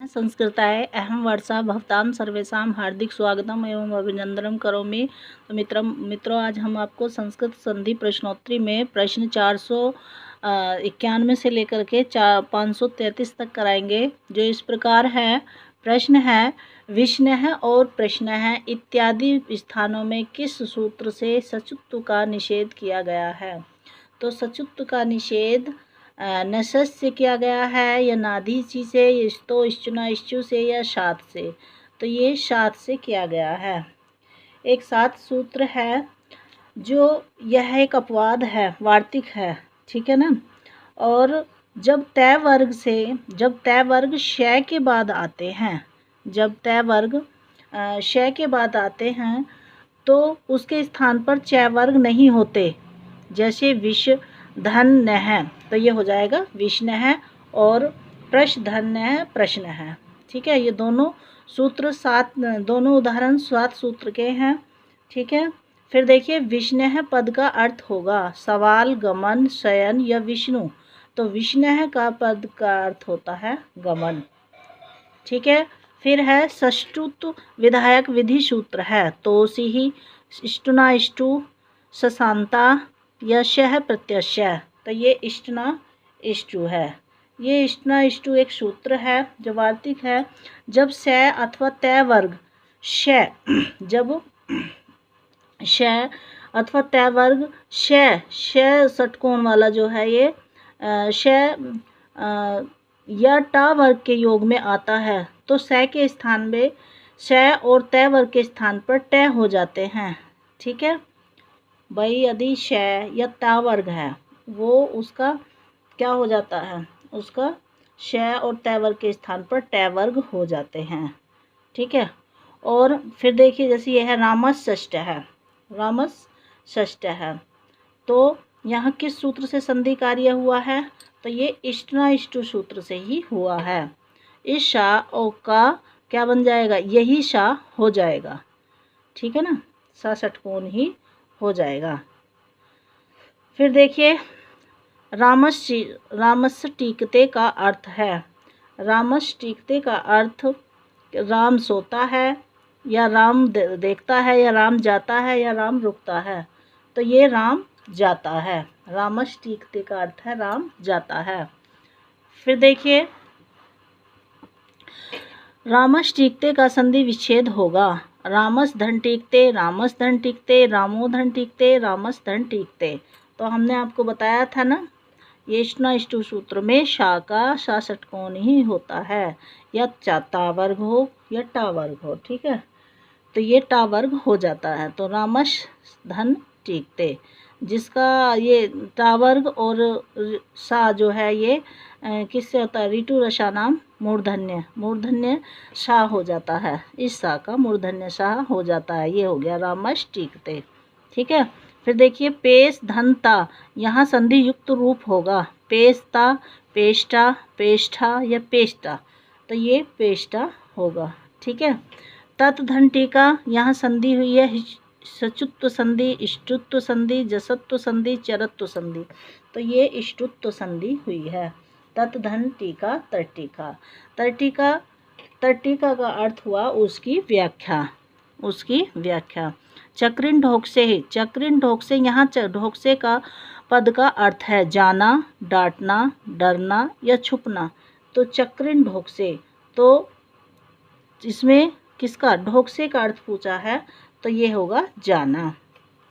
संस्कृताय अहं वर्षा भवतां सर्वेषां हार्दिक स्वागतम एवं अभिनंदनम करोमि। तो मित्रों आज हम आपको संस्कृत संधि प्रश्नोत्तरी में प्रश्न 491 से लेकर के 533 तक कराएंगे, जो इस प्रकार है। प्रश्न है, विष्णु और प्रश्न है इत्यादि स्थानों में किस सूत्र से सचुत्व का निषेध किया गया है। तो सचुत्व का निषेध नसस से किया गया है, या नादीची से, इस्तो इश्चुना इश्चु से, या शात से। तो ये शात से किया गया है। एक सात सूत्र है, जो यह एक अपवाद है, वार्तिक है, ठीक है ना। और जब तय वर्ग शय के बाद आते हैं, जब तय वर्ग शय के बाद आते हैं तो उसके स्थान पर चय वर्ग नहीं होते। जैसे विष धन न है, तो ये हो जाएगा विष्णु है, और प्रश्न धन है प्रश्न है, ठीक है। ये दोनों सूत्र दोनों उदाहरण 7 सूत्र के हैं, ठीक है। फिर देखिए, विष्णु है पद का अर्थ होगा सवाल, गमन, शयन या विष्णु। तो विष्णु है का पद का अर्थ होता है गमन, ठीक है। फिर है षष्टुत विधायक विधि सूत्र है, तो ही इष्टुना इष्टु, सशांता या शह प्रत्यय। तो ये इष्टना इष्टु है। ये इष्टना इष्टु एक सूत्र है जो वार्तिक है। जब श अथवा तय वर्ग जब श अथवा तय वर्ग श षटकोण वाला जो है, ये श या टा वर्ग के योग में आता है, तो स के स्थान में श और तय वर्ग के स्थान पर ट हो जाते हैं, ठीक है भाई। यदि श या ता वर्ग है, वो उसका क्या हो जाता है, उसका श और तय वर्ग के स्थान पर ट वर्ग हो जाते हैं, ठीक है। और फिर देखिए, जैसे यह है रामस षष्ठ है, तो यहाँ किस सूत्र से संधि कार्य हुआ है। तो ये इष्टना इष्टु सूत्र से ही हुआ है। इस शा ओ का क्या बन जाएगा, यही शा हो जाएगा, ठीक है ना, सा षटकोण ही हो जाएगा। फिर देखिए, रामस टीकते का अर्थ है, रामस टीकते का अर्थ राम सोता है, या राम देखता है, या राम जाता है, या राम रुकता है। तो ये राम जाता है। रामस टीकते का अर्थ है राम जाता है। फिर देखिए, रामस टीकते का संधि विच्छेद होगा, रामस धन टीकते, रामस धन टीकते, रामो धन टीकते, रामस धन टीकते। तो हमने आपको बताया था ना, ये इष्टना इष्टु सूत्र में शा का सा षटकोण ही होता है, या ता वर्ग हो या टा वर्ग हो, ठीक है। तो ये टा वर्ग हो जाता है। तो रामस धन टीकते, जिसका ये टा वर्ग और सा जो है, ये किससे होता है, ऋतु रसा नाम मूर्धन्य शाह हो जाता है। इस सा का मूर्धन्य शाह हो जाता है। ये हो गया रामस टीकते, ठीक है। फिर देखिए, पेश धनता, यहाँ संधि युक्त रूप होगा, पेशता, पेष्टा, पेष्ठा या पेष्टा। तो ये पेष्टा होगा, ठीक है। तत् धन टीका, यहाँ संधि हुई है सचुत्व संधि, इष्टुत्व संधि, जसत्व संधि, चरत्व संधि। तो ये इष्टुत्व संधि हुई है। तत् धन टीका तर्टिका, तर्टिका का अर्थ हुआ उसकी व्याख्या। चक्रिन ढोकसे, यहाँ ढोकसे का पद का अर्थ है जाना, डांटना, डरना या छुपना। तो चक्रिन ढोकसे, तो इसमें किसका, ढोकसे का अर्थ पूछा है, तो ये होगा जाना,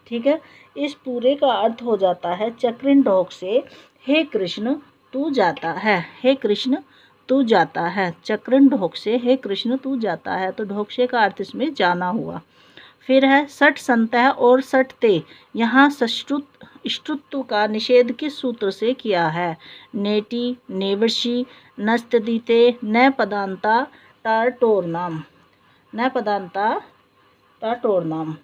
ठीक है। इस पूरे का अर्थ हो जाता है चक्रिन ढोकसे, हे कृष्ण तू जाता है, हे कृष्ण तू जाता है। चक्रिन ढोकसे, हे कृष्ण तू जाता है। तो ढोकसे का अर्थ इसमें जाना हुआ। फिर है सठ संतः और सठते, यहाँ इष्टुत्व का निषेध किस सूत्र से किया है। नेटी, नेवशी, नस्तदीते, न पदांता टाटोरनाम, न पदांता टाटोरनाम।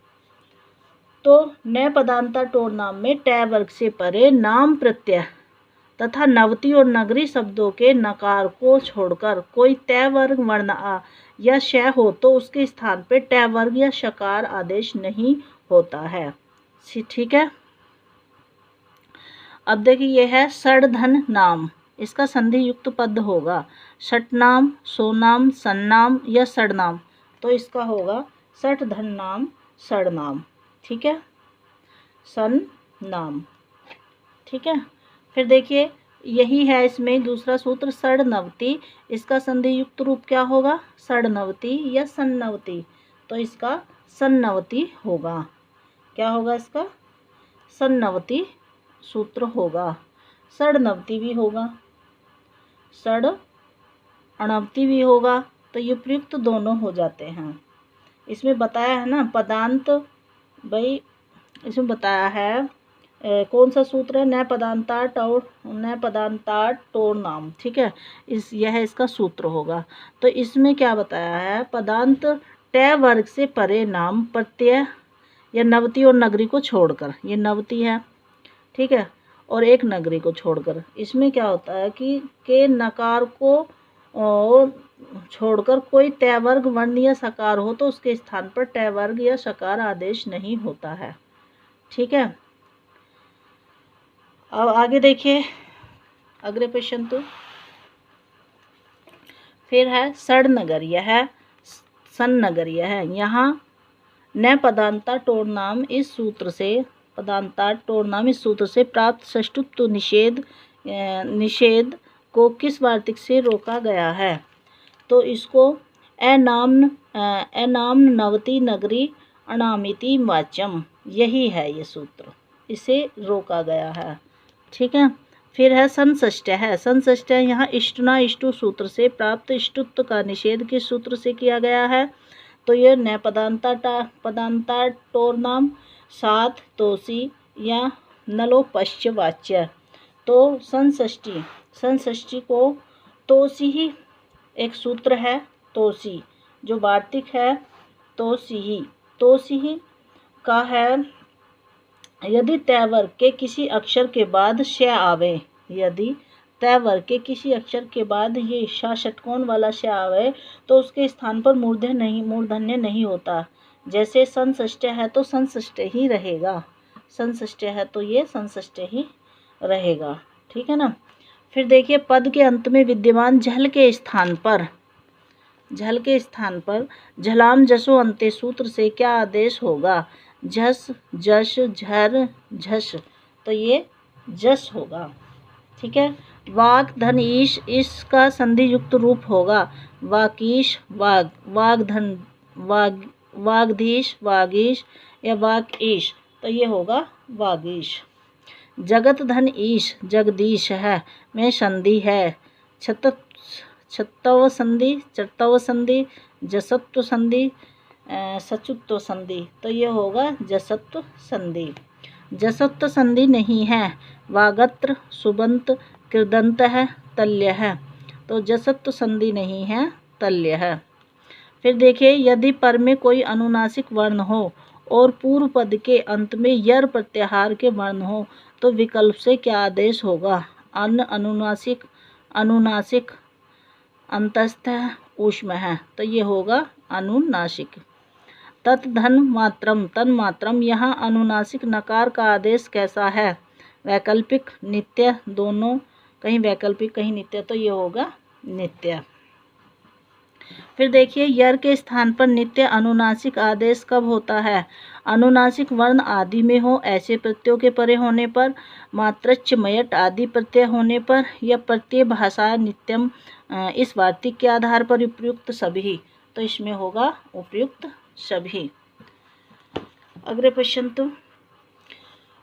तो न पदांता टोरनाम में ट वर्ग से परे नाम प्रत्यय तथा नवती और नगरी शब्दों के नकार को छोड़कर कोई तय वर्ग वर्ण आ या श हो, तो उसके स्थान पे ट वर्ग या शकार आदेश नहीं होता है, ठीक है। अब देखिए, यह है षडधन नाम, इसका संधि युक्त पद होगा षट्नाम, सोनाम, सन्नाम या सड़नाम। तो इसका होगा सठ धन नाम सड़नाम। ठीक है, सन नाम। ठीक है, फिर देखिए यही है इसमें दूसरा सूत्र सड़नवती। इसका संधि युक्त रूप क्या होगा सड़नवती या सन्नवती। तो इसका सन्नवती होगा। क्या होगा इसका सन्नवती सूत्र होगा। सड़नवती भी होगा, सड़ अणवती भी होगा। तो ये प्रयुक्त दोनों हो जाते हैं। इसमें बताया है ना पदांत, भाई इसमें बताया है कौन सा सूत्र है न पदांता टोर नाम। ठीक है, यह इसका सूत्र होगा। तो इसमें क्या बताया है पदांत ट वर्ग से परे नाम प्रत्यय या नवती और नगरी को छोड़कर, ये नवती है ठीक है, और एक नगरी को छोड़कर। इसमें क्या होता है कि के नकार को छोड़कर कोई तय वर्ग वर्ण या सकार हो तो उसके स्थान पर टय वर्ग या सकार आदेश नहीं होता है। ठीक है, अब आगे देखिए अगले प्रश्न तो फिर है सड़नगरीय है, सन्नगरीय है। यहाँ न पदांता टोर नाम इस सूत्र से प्राप्त षष्टुत्व निषेध को किस वार्तिक से रोका गया है। तो इसको अनाम नवती नगरी अनामिति वाच्यम, यही है ये सूत्र, इसे रोका गया है। ठीक है, फिर है संषष्ट्य है। संषष्ट्य यहाँ इष्टना इष्टु सूत्र से प्राप्त इष्टुत्व का निषेध किस सूत्र से किया गया है। तो ये न पदांता टोर नाम सात तोसी या नलोपश्च वाच्य। तो संषष्टि को तोसी ही एक सूत्र है, तोसी जो वार्तिक है तोसी ही का है। यदि तय वर्ग के किसी अक्षर के बाद श आवे, यदि तय वर्ग के किसी अक्षर के बाद ये षटकोण वाला श आवे तो उसके स्थान पर मूर्धन्य नहीं होता। जैसे संषष्ट्य है तो संषष्ट्य ही रहेगा, संषष्ट्य है तो ये संषष्ट्य ही रहेगा। ठीक है ना। फिर देखिए पद के अंत में विद्यमान झल के स्थान पर झलाम जसो अंते सूत्र से क्या आदेश होगा। झस जश झर झस, तो ये जस होगा। ठीक है, वाक धन ईश, इसका संधि युक्त रूप होगा वाकीश वाग, वाग धन वाग, वागधीश वागीश या वाक ईश, तो ये होगा वागीश। जगत धन ईश जगदीश है में संधि है छत्तव संधि, चर्तव संधि, जसत्व संधि, सचुत्व संधि, तो ये होगा जसत्व संधि। जसत्व संधि नहीं है वागत्र सुबंत कृदंत है तल्य है, तो जसत्व संधि नहीं है तल्य है। फिर देखिए यदि पर में कोई अनुनासिक वर्ण हो और पूर्व पद के अंत में यर प्रत्याहार के वर्ण हो तो विकल्प से क्या आदेश होगा। अनुनासिक, अनुनासिक, अंतस्थ है, ऊष्म है, तो ये होगा अनुनासिक। तत् धन मात्रम तन मात्रम, यहाँ अनुनासिक नकार का आदेश कैसा है। वैकल्पिक नित्य, दोनों, कहीं वैकल्पिक कहीं नित्य, तो ये होगा नित्य। फिर देखिए यर के स्थान पर नित्य अनुनासिक आदेश कब होता है। अनुनासिक वर्ण आदि में हो ऐसे प्रत्ययों के परे होने पर, मात्रच्च मयट आदि प्रत्यय होने पर, या प्रत्यय भाषा नित्यम इस वार्तिक के आधार पर उपयुक्त सभी, तो इसमें होगा उपयुक्त सभी। अगले प्रश्न तो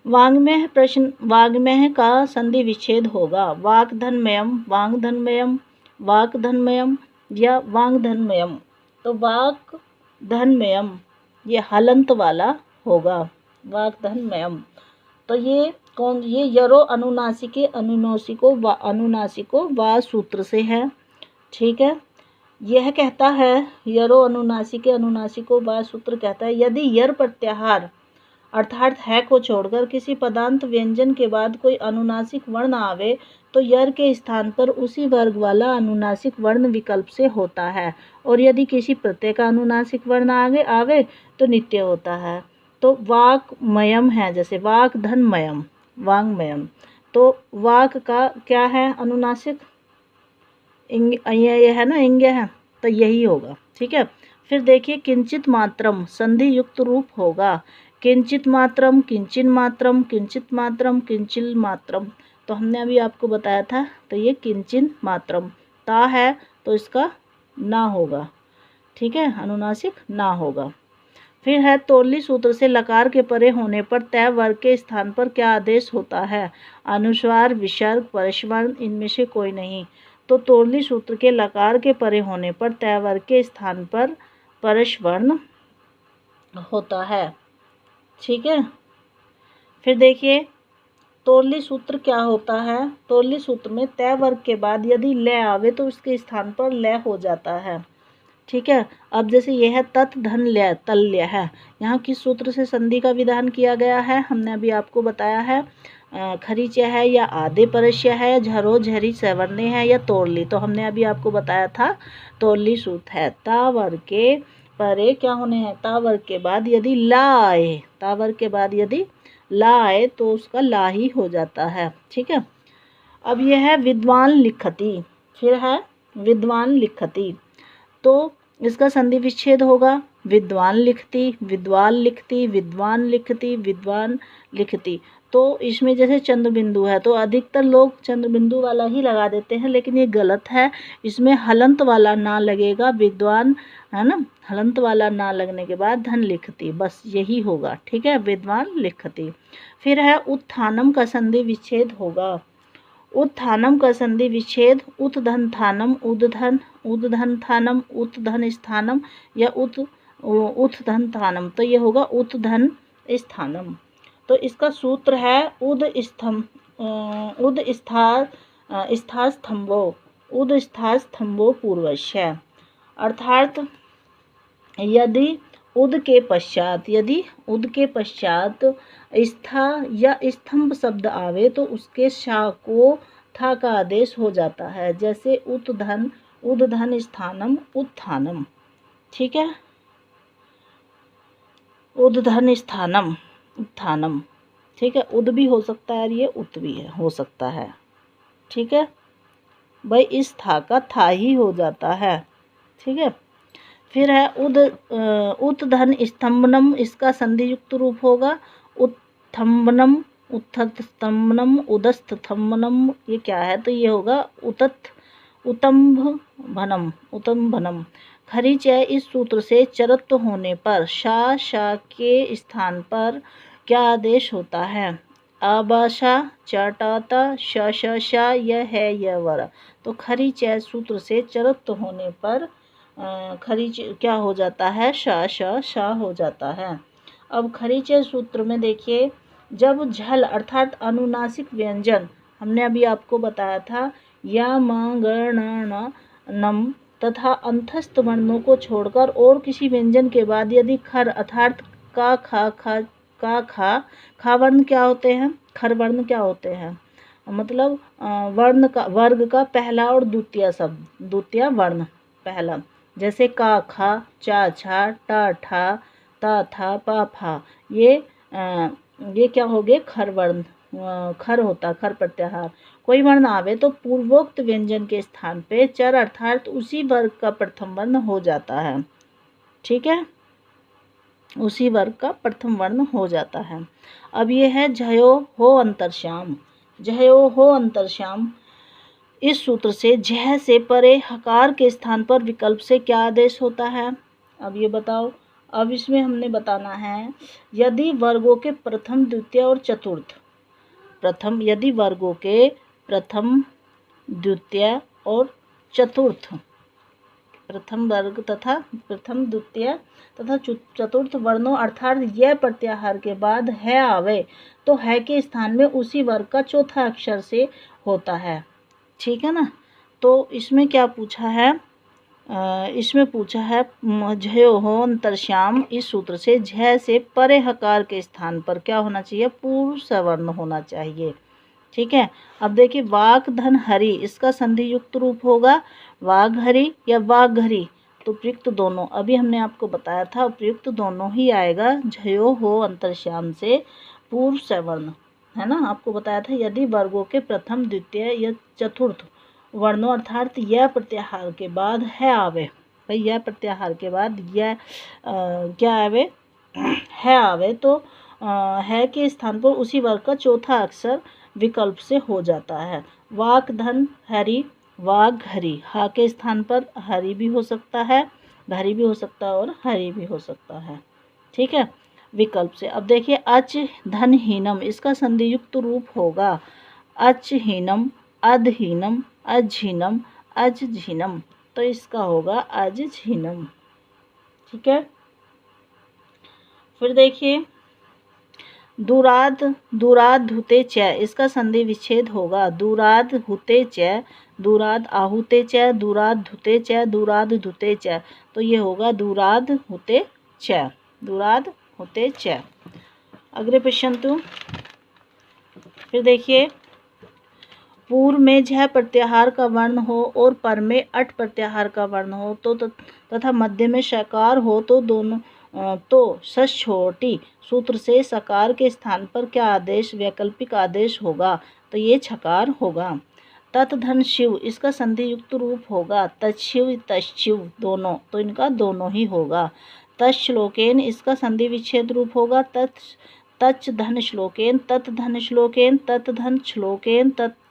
वाग्मेय का संधि विच्छेद होगा वाग्धनमयम, वाग्धनमयम, वाग्धनमयम या वाग्धनमयम। तो वाग्धनमयम ये हलंत वाला होगा वाग्धनमयम। तो ये कौन, ये यरो अनुनासिके अनुनासिको वा सूत्र से है। ठीक है, यह कहता है यरो अनुनासिके अनुनासिको वा सूत्र कहता है यदि यर प्रत्याहार अर्थात है को छोड़कर किसी पदांत व्यंजन के बाद कोई अनुनासिक वर्ण आवे तो यर के स्थान पर उसी वर्ग वाला अनुनासिक वर्ण विकल्प से होता है, और यदि किसी प्रत्यय का अनुनासिक वर्ण आगे आवे तो नित्य होता है। तो वाक्मयम है, जैसे वाग्धनमयम वाग्मयम, तो वाक का क्या है अनुनासिक, ये है ना, इंग है, तो यही होगा। ठीक है। फिर देखिए किंचित मात्रम संधि युक्त रूप होगा। किंचित मात्रम, किंचिन मात्रम, किंचित मात्रम, किंचिल मात्रम। तो हमने अभी आपको बताया था, तो ये किंचिन मात्रम। ता है तो इसका ना होगा। ठीक है, अनुनासिक ना होगा। फिर है तोरली सूत्र से लकार के परे होने पर तय वर्ग के स्थान पर क्या आदेश होता है? अनुस्वार, विसर्ग, परस्वर्ण, इनमें से कोई नहीं। तो तोरली सूत्र के लकार के परे होने पर तय वर्ग के स्थान पर परस्वर्ण होता है। ठीक है। फिर देखिए तोरली सूत्र क्या होता है। तोरली सूत्र में तय वर्ग के बाद यदि लय आवे तो उसके स्थान पर लय हो जाता है। ठीक है। अब जैसे यह है तत् धन लय, तल्य है, यहाँ किस सूत्र से संधि का विधान किया गया है? हमने अभी आपको बताया है, खरीच है या आधे परस्य है, झरो झरी सवर्णे है या तोरली। तो हमने अभी आपको बताया था तोरली सूत्र है। ता वर्ग के परे क्या होने हैं? ता वर्ग के बाद यदि ला आए, ता वर्ग के बाद यदि ला आए तो उसका ला ही हो जाता है। ठीक है। अब यह है विद्वान लिखती। फिर है विद्वान लिखती, तो इसका संधि विच्छेद होगा। विद्वान लिखती, विद्वान लिखती, विद्वान लिखती, विद्वान लिखती। तो इसमें जैसे चंद्र बिंदु है तो अधिकतर लोग चंद्र बिंदु वाला ही लगा देते हैं, लेकिन ये गलत है। इसमें हलंत वाला ना लगेगा, विद्वान है ना, हलंत वाला ना लगने के बाद धन लिखती, बस यही होगा। ठीक है, विद्वान लिखती। फिर है उत्थानम का संधि विच्छेद होगा। उत्थानम का संधि विच्छेद उत्धन थानम, उद्धन, उद्धन थानम, उत्धन स्थानम या उत्धन थानम। तो ये होगा उत्धन स्थानम। तो इसका सूत्र है उद स्थार स्तंभो, उद स्थार स्तंभो पूर्वस्य। अर्थात यदि उद के पश्चात स्था या स्तंभ शब्द आवे तो उसके शा को था का आदेश हो जाता है। जैसे उत्धन, उद्धन स्थानम, उत्थानम। ठीक है, उद्धन स्थानम, उत्थानम। ठीक है, उद भी हो सकता है, ये उत भी हो सकता है। ठीक है भाई, इस था का था ही हो जाता है। ठीक है। फिर है उत्धन स्तंभनम, इसका संधि युक्त रूप होगा उत्थम्बनम, उत्थस्तंभनम, उदस्तंभनम। ये क्या है? तो ये होगा उत्तंभनम, उत्तंभनम। खरीच है इस सूत्र से चरत्व होने पर शा के स्थान पर क्या आदेश होता है? आबाशा, चाटाता, शा, यह है यह वर। तो खरीच है सूत्र से चरत्व होने पर खरीच क्या हो जाता है? शा हो जाता है। अब खरीच सूत्र में देखिए, जब झल अर्थात अनुनासिक व्यंजन, हमने अभी आपको बताया था या म ग न नम तथा अंतस्थ वर्णों को छोड़कर और किसी व्यंजन के बाद यदि खर अर्थात का खा वर्ण क्या होते हैं? खर वर्ण क्या होते हैं? मतलब वर्ण का, वर्ग का पहला और द्वितीय शब्द, द्वितीय वर्ण पहला। जैसे का, खा, चा, छा, टा, ठा, ता, था, पा, फा। ये क्या हो गए? खर वर्ण, खर होता, खर प्रत्याहार। कोई वर्ण आवे तो पूर्वोक्त व्यंजन के स्थान पे चर अर्थात उसी वर्ग का प्रथम वर्ण हो जाता है। ठीक है, उसी वर्ग का प्रथम वर्ण हो जाता है। अब ये है झयो हो अंतरश्याम। झयो हो अंतरश्याम, इस सूत्र से झ से परे हकार के स्थान पर विकल्प से क्या आदेश होता है? अब ये बताओ। अब इसमें हमने बताना है यदि वर्गों के प्रथम, द्वितीय और चतुर्थ, प्रथम यदि वर्गों के प्रथम, द्वितीय और चतुर्थ, प्रथम वर्ग तथा प्रथम, द्वितीय तथा चतुर्थ वर्णों अर्थात यह प्रत्याहार के बाद है आवे तो है के स्थान में उसी वर्ग का चौथा अक्षर से होता है। ठीक है ना। तो इसमें क्या पूछा है? इसमें पूछा है झयो हो अंतरश्याम, इस सूत्र से झ से परे हकार के स्थान पर क्या होना चाहिए? पूर्व सवर्ण होना चाहिए। ठीक है। अब देखिए वाक धन हरि, इसका संधि युक्त रूप होगा वाघहरि या वाघहरि। तो उपयुक्त दोनों, अभी हमने आपको बताया था उपयुक्त दोनों ही आएगा झयो हो अंतरश्याम से पूर्व सवर्ण, है ना, आपको बताया था। यदि वर्गों के प्रथम द्वितीय या चतुर्थ वर्णों अर्थात यह प्रत्याहार के बाद है आवे, भाई यह प्रत्याहार के बाद यह क्या आवे, है आवे, तो है के स्थान पर उसी वर्ग का चौथा अक्षर विकल्प से हो जाता है। वाक धन हरि, वाघ हरि, हा के स्थान पर हरि भी हो सकता है, घरी भी हो सकता है और हरि भी हो सकता है, ठीक है, विकल्प से। अब देखिए अच धनहीनम, इसका संधि युक्त रूप होगा अचहीनम, अधहीनम, अझीनम, अजझीनम, तो इसका होगा अजझीनम, ठीक है। फिर देखिए दूराद, दूराद हुते च, इसका संधि विच्छेद होगा दूराद हुते च, दूराद आहुते च, दूराद धुते च, दूराद धुते च, तो ये होगा दूराद हुते च, दूराद होते च। अगले प्रश्न तो फिर देखिए पूर्व में झ प्रत्याहार का वर्ण हो और पर में अट प्रत्याहार का वर्ण हो तो तथा मध्य में शकार हो तो दोनों तो सछोटी सूत्र से सकार के स्थान पर क्या आदेश वैकल्पिक आदेश होगा, तो ये छकार होगा। तत् धन शिव, इसका संधि युक्त रूप होगा तच्छिव तच्छिव दोनों, तो इनका दोनों ही होगा। तच्छ्लोकेन, इसका संधि विच्छेद रूप होगा तच्च धन श्लोकेन, तत् धन श्लोकेन, तत् धन श्लोकेन,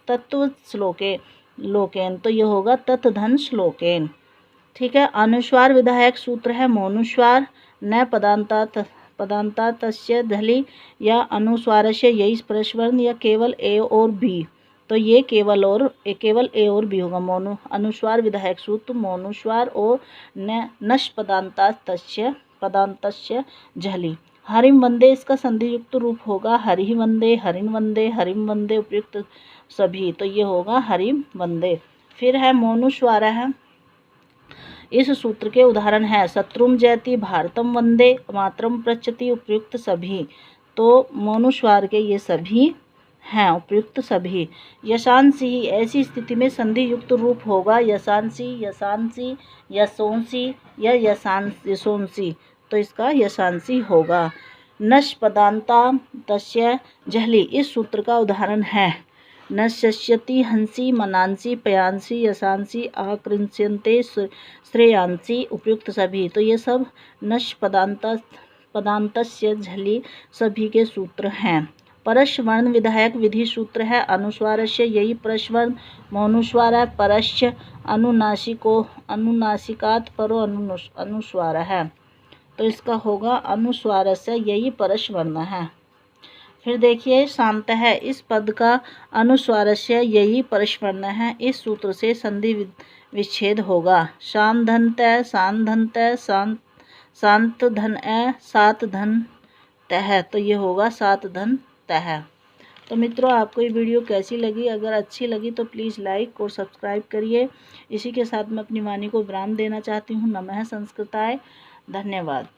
तत्व श्लोके लोकेन, तो ये होगा तत् धन श्लोकेन, ठीक है। अनुस्वार विधायक सूत्र है मोनुस्वार, न पदांता तस्य धली या अनुस्वारस्य यही प्रश्वर्ण या केवल ए और बी, तो ये केवल ए और बी होगा। मोनु अनुस्वार विधायक सूत्र मोनुस्वार और नश पदांतस्य झली। हरिम वंदे, इसका संधि युक्त रूप होगा हरि वंदे, हरिन वंदे, हरिम वंदे उपयुक्त सभी, तो ये होगा हरिम वंदे। फिर है मोनुस्वार है, इस सूत्र के उदाहरण है शत्रुम जयति, भारतम वंदे, मातरम पृच्छति उपयुक्त सभी, तो मोनुस्वार के ये सभी हैं उपयुक्त सभी। यशांसी, ऐसी स्थिति में संधि युक्त रूप होगा यशांसी, यशांसी, यशोंसी या यशोंसी, तो इसका यशांसी होगा। नश पदांता तस्य झली, इस सूत्र का उदाहरण है नश्यति हंसी, मनांसी, पयांसी, यशांसी, आकृष्यन्ते, श्रेयांसी उपयुक्त सभी, तो ये सब नश पदांतस्य झली सभी के सूत्र हैं। परश वर्ण विधायक विधि सूत्र है अनुस्वारस्य यही परस्वर्ण मौनुस्वार है, परस्य अनुनासिकात परो अनुस्वार है, तो इसका होगा अनुस्वारस्य यही परश वर्ण है। फिर देखिए शांत है, इस पद का अनुस्वारस्य यही परस्वर्ण है, इस सूत्र से संधि विच्छेद होगा शाम धन तय, शान धन तय, शांत धन ए, सात धन तह, तो ये होगा सात धन तह। तो मित्रों आपको ये वीडियो कैसी लगी, अगर अच्छी लगी तो प्लीज़ लाइक और सब्सक्राइब करिए। इसी के साथ मैं अपनी वाणी को विराम देना चाहती हूँ। नमः संस्कृताय, धन्यवाद।